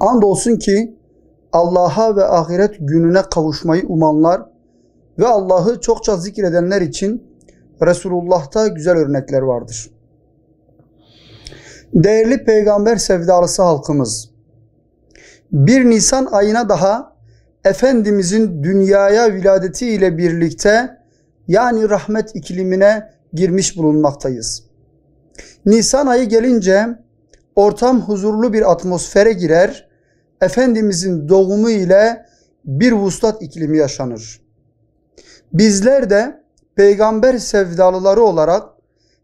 Andolsun ki Allah'a ve ahiret gününe kavuşmayı umanlar ve Allah'ı çokça zikredenler için Resulullah'ta güzel örnekler vardır. Değerli peygamber sevdalısı halkımız, 1 Nisan ayına daha Efendimizin dünyaya viladeti ile birlikte yani rahmet iklimine girmiş bulunmaktayız. Nisan ayı gelince ortam huzurlu bir atmosfere girer, Efendimizin doğumu ile bir vuslat iklimi yaşanır. Bizler de peygamber sevdalıları olarak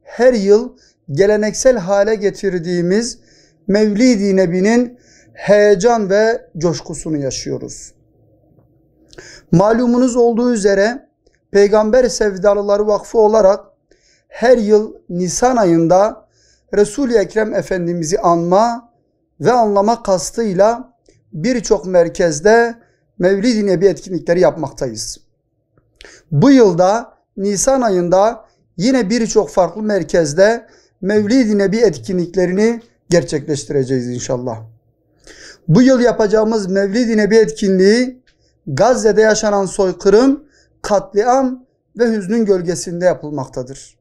her yıl geleneksel hale getirdiğimiz Mevlid-i Nebi'nin heyecan ve coşkusunu yaşıyoruz. Malumunuz olduğu üzere Peygamber Sevdalıları Vakfı olarak her yıl Nisan ayında Resul-i Ekrem Efendimiz'i anma ve anlama kastıyla birçok merkezde Mevlid-i Nebi etkinlikleri yapmaktayız. Bu yılda Nisan ayında yine birçok farklı merkezde Mevlid-i Nebi etkinliklerini gerçekleştireceğiz inşallah. Bu yıl yapacağımız Mevlid-i Nebi etkinliği Gazze'de yaşanan soykırım, katliam ve hüznün gölgesinde yapılmaktadır.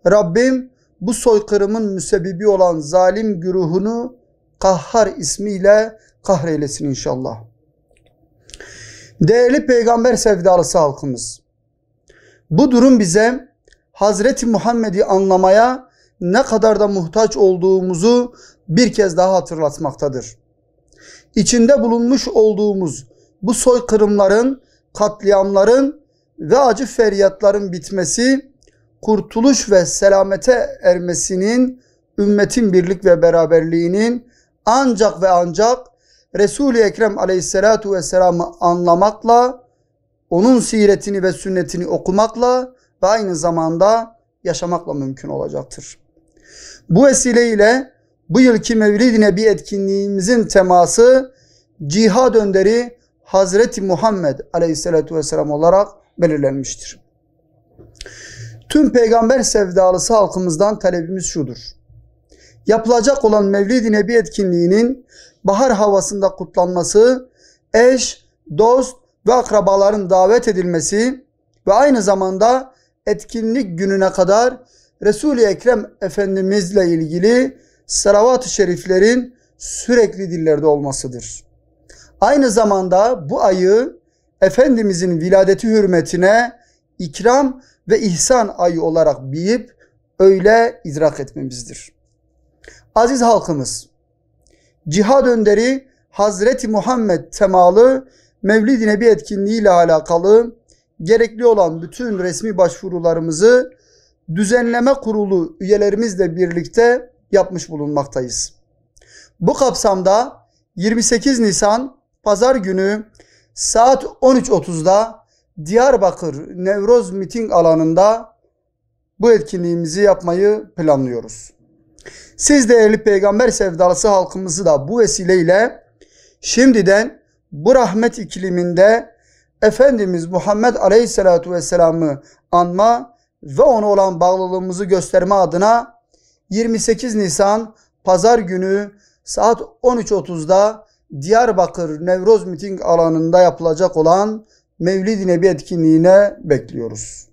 Rabbim bu soykırımın müsebbibi olan zalim güruhunu Kahhar ismiyle kahreylesin inşallah. Değerli peygamber sevdalısı halkımız, bu durum bize Hazreti Muhammed'i anlamaya ne kadar da muhtaç olduğumuzu bir kez daha hatırlatmaktadır. İçinde bulunmuş olduğumuz bu soykırımların, katliamların ve acı feryatların bitmesi, kurtuluş ve selamete ermesinin, ümmetin birlik ve beraberliğinin ancak ve ancak Resul-i Ekrem aleyhissalatu vesselam'ı anlamakla, onun siretini ve sünnetini okumakla ve aynı zamanda yaşamakla mümkün olacaktır. Bu vesileyle bu yılki Mevlid-i Nebi etkinliğimizin teması cihad önderi Hazreti Muhammed aleyhissalatu vesselam olarak belirlenmiştir. Tüm peygamber sevdalısı halkımızdan talebimiz şudur: yapılacak olan Mevlid-i Nebi etkinliğinin bahar havasında kutlanması, eş, dost ve akrabaların davet edilmesi ve aynı zamanda etkinlik gününe kadar Resul-i Ekrem Efendimizle ilgili salavat-ı şeriflerin sürekli dillerde olmasıdır. Aynı zamanda bu ayı Efendimizin viladeti hürmetine ikram ve ihsan ayı olarak bilip öyle idrak etmemizdir. Aziz halkımız, cihad önderi Hazreti Muhammed temalı Mevlid-i Nebi etkinliği ile alakalı gerekli olan bütün resmi başvurularımızı düzenleme kurulu üyelerimizle birlikte yapmış bulunmaktayız. Bu kapsamda 28 Nisan Pazar günü saat 13.30'da Diyarbakır Nevroz Miting alanında bu etkinliğimizi yapmayı planlıyoruz. Siz değerli peygamber sevdalısı halkımızı da bu vesileyle şimdiden bu rahmet ikliminde Efendimiz Muhammed Aleyhisselatü Vesselam'ı anma ve ona olan bağlılığımızı gösterme adına 28 Nisan Pazar günü saat 13.30'da Diyarbakır Nevroz Miting alanında yapılacak olan Mevlid-i Nebi etkinliğine bekliyoruz.